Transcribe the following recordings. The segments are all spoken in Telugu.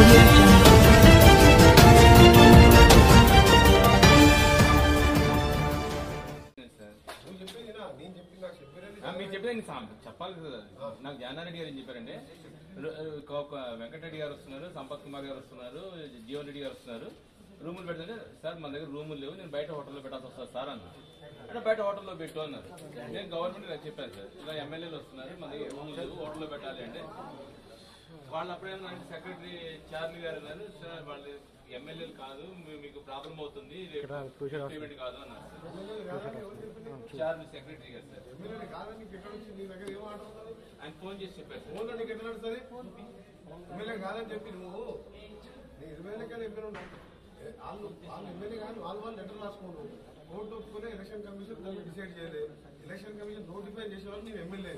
Audio Jungle. మీరు చెప్పేది చెప్పాలి కదా. నాకు జానారెడ్డి గారు ఏం చెప్పారంటే వెంకటరెడ్డి గారు వస్తున్నారు, సంపత్ కుమార్ గారు వస్తున్నారు, జీవన్ రెడ్డి గారు వస్తున్నారు, రూములు పెడుతుంటే సార్ మన దగ్గర రూములు లేవు, నేను బయట హోటల్లో పెట్టాల్సి వస్తుంది సార్ అన్నారు. అంటే బయట హోటల్లో పెట్టు అన్నారు. నేను గవర్నమెంట్ చెప్పాను సార్, ఇలా ఎమ్మెల్యేలు వస్తున్నారు, మన దగ్గర రూములు లేవు, హోటల్లో పెట్టాలి అంటే వాళ్ళు అప్పుడేమో సెక్రటరీ చార్లీ గారు అన్నారు, సార్ వాళ్ళు ఎమ్మెల్యేలు కాదు, మీకు ప్రాబ్లం అవుతుంది, పేమెంట్ కాదు అన్నారు సార్. చార్లీ సెక్రటరీ గారు సార్ ఆయన ఫోన్ చేసి చెప్పారు సార్. ఫోన్లో నీకు ఎట్లా నడుస్తుంది? ఎమ్మెల్యే కాదని చెప్పి నువ్వు ఎమ్మెల్యే కానీ వాళ్ళు ఎమ్మెల్యే కానీ వాళ్ళు లెటర్ రాసుకోను, ఓటు ఒప్పుకునే ఎలక్షన్ కమిషన్ దాన్ని డిసైడ్ చేయలేదు. ఎలక్షన్ కమిషన్ నోటిఫై చేసే వాళ్ళు నీవు ఎమ్మెల్యే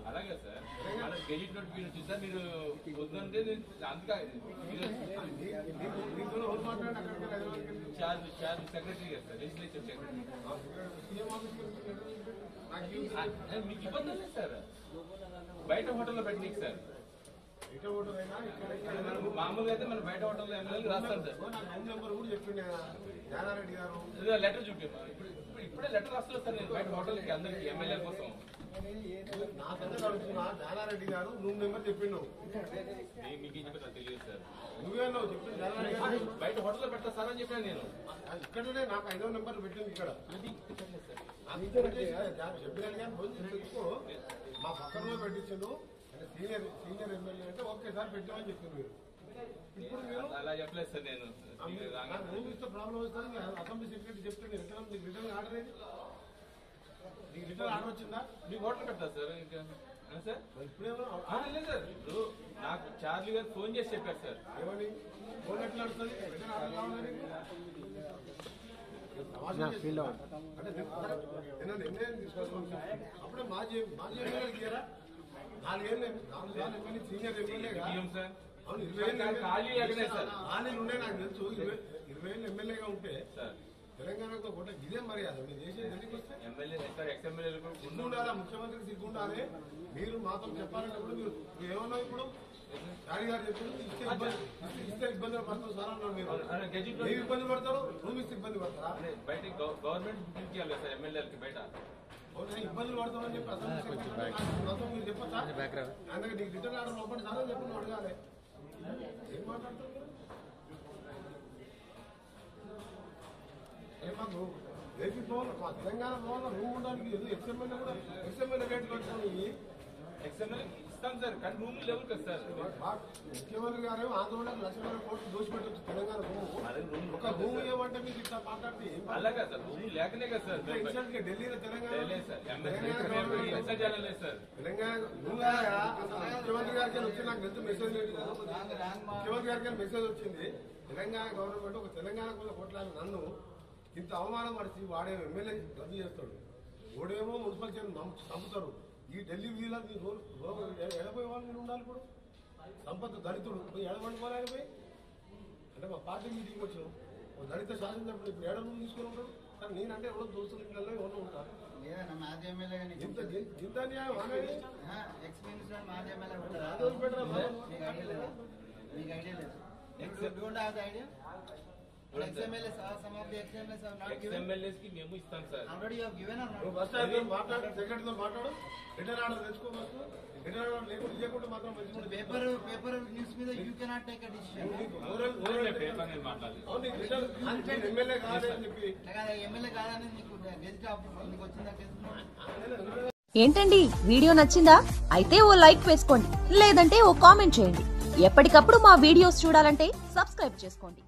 అలాగే సార్. గెజిట్ నోటిఫికేషన్ వచ్చింది సార్, మీరు వద్దంటే సెక్రటరీ గారు సార్, లెజిస్లేచర్ సెక్రటరీ. మీకు ఇబ్బంది లేదు సార్ బయట హోటల్లో పెట్టినీకి సార్. మామూలుగా అయితే మన బయట హోటల్లో ఎమ్మెల్యేలు రాస్తారు సార్. జానారెడ్డి గారు లెటర్ చూపించారు, ఇప్పుడే లెటర్ రాస్తారు సార్. నేను బయట హోటల్కి అందరికి ఎమ్మెల్యే కోసం నా సంగతి అడుగుతున్నా. జానారెడ్డి గారు రూమ్ నెంబర్ చెప్పిండు, మీకు ఏం చెప్పి నాకు తెలియదు సార్. నువ్వేమో చెప్పింది జానారెడ్డి గారు బయట హోటల్లో పెడతా సార్ అని చెప్పాను నేను. ఇక్కడనే నాకు 5వ నెంబర్ పెట్టింది ఇక్కడ చెప్పినాను కానీ తెలుసుకో. మా పక్కన పెట్టించాను, సీనియర్ ఎమ్మెల్యే అంటే ఓకే సార్ పెట్టామని చెప్పింది. మీరు ఇప్పుడు మీరు అలా చెప్పలేదు సార్. నేను రూమ్ ఇస్తే ప్రాబ్లం వస్తుంది. అసెంబ్లీ సెక్రటరీ చెప్తే మీరు ఎట్లా మీకు రిటర్న్ ఆర్డర్ ఏది? మీకు రిటర్న్ ఆర్డర్ వచ్చిందా? మీకు హోటల్ పెడతా సార్. ఇంకా సార్ ఇప్పుడేమో లేదు సార్. ఇప్పుడు నాకు చార్లీ గారు ఫోన్ చేసి చెప్పారు సార్. ఏమని ఫోన్ ఎట్లా నడుస్తుంది? రిటర్న్ ఆర్డర్ కావాలని అంటే నిర్ణయం తీసుకోవాలి. అప్పుడే మాజీ ఎమ్మెల్యే తీయరా? 4 ఏళ్ళు ఎమ్మెల్యే సీనియర్ ఎమ్మెల్యేగా సార్. అవును, 20 ఏళ్ళు ఖాళీలు ఉన్నాయి నాకు తెలుసు. 20 ఏళ్ళు ఎమ్మెల్యేగా ఉంటే తెలంగాణతో కూడా ఇదే మర్యాద. మీరు చేసేది ఎందుకు వస్తే సిగ్గు ఉండాలా? ముఖ్యమంత్రికి సిగ్గు ఉండాలి. మీరు మాతో చెప్పాలంటే కూడా మీరు ఏమన్నా ఇప్పుడు చారి గారు చెప్పారు ఇస్తే ఇబ్బందులు పడతారు సార్ అన్నారు. మీరు ఇబ్బంది పడతారు, రూమ్ ఇస్తే ఇబ్బంది పడతారా? బయట గవర్నమెంట్ సార్ ఎమ్మెల్యేలకి బయట ఇబ్బందులు పడతామని చెప్పి అసలు మీరు చెప్పొచ్చా? అందుకే నీకు రిటర్న్ ఆర్డర్ పంపండి సార్ అని చెప్పి అడగాలి. ఏం మాట్లాడుతున్నారు? ఏమన్నా ఏపీ భవన్ మా తెలంగాణ భవన్ రూమ్ ఉండడానికి ఎక్స్ఎంఎల్ఏ కూడా ఎక్స్ఎంఎల్ఏ రేట్లు వచ్చాయి. ఎక్స్ఎంఎల్ఏ ఇస్తాం సార్, కానీ రూములు లేవు కదా సార్. ముఖ్యమంత్రి గారు ఆంధ్రప్రదేశ్ లక్షల కోట్లు దోషిపెట్టచ్చు తెలంగాణ రూమ్. ఒక రూమ్ ఏమంటే మీకు ఇట్లా మాట్లాడితే అలాగే సార్. రూములు లేకనే కదా సార్ ఢిల్లీలో తెలంగాణ తెలంగాణ ముఖ్యమంత్రి గారికి వచ్చి నాకు ఎంత మెసేజ్ లేదు. ముఖ్యమంత్రి గారికి మెసేజ్ వచ్చింది. తెలంగాణ గవర్నమెంట్ ఒక తెలంగాణ కోట్లాది నన్ను ఇంత అవమానం పడిచి వాడేమో ఎమ్మెల్యే రద్దు చేస్తాడు, ఓడేమో మున్సిపల్ చైర్మన్ చంపుతారు. ఈ ఢిల్లీ వీళ్ళకి ఎడపోయే వాళ్ళు మీరు ఉండాలి. ఇప్పుడు సంపత్ దళితుడు పోయి ఎడబడుకోవాలి పోయి అంటే మా పార్టీ మీటింగ్ వచ్చాం. దళిత శాసనసభ్యుడు ఇప్పుడు ఏడ ముందు తీసుకుని ఉంటాడు సార్. నేనంటే ఎవరో దోస్తులు ఇళ్ళలో ఎవరో ఉంటారు. ఇంత న్యాయం అనేది ఎక్స్ఎంఎల్ఏస్ కి మేము ఇస్తాం సార్. మాట్లాడు, సెక్రటరీతో మాట్లాడు, రిటర్న్ ఆర్డర్ తెచ్చుకోవచ్చు. రిటర్న్ ఆర్డర్ లేకుండా ఇవ్వకుండా మాత్రం పేపర్ న్యూస్ మీద you cannot take a decision. MLA కాదని చెప్పి ఎమ్మెల్యే కాదని నీకు గెజిట్ నీకు వచ్చిందా? ఏంటండి వీడియో నచ్చిందా? అయితే ఓ లైక్ వేసుకోండి, లేదంటే ఓ కామెంట్ చేయండి. ఎప్పటికప్పుడు మా వీడియోస్ చూడాలంటే సబ్స్క్రైబ్ చేసుకోండి.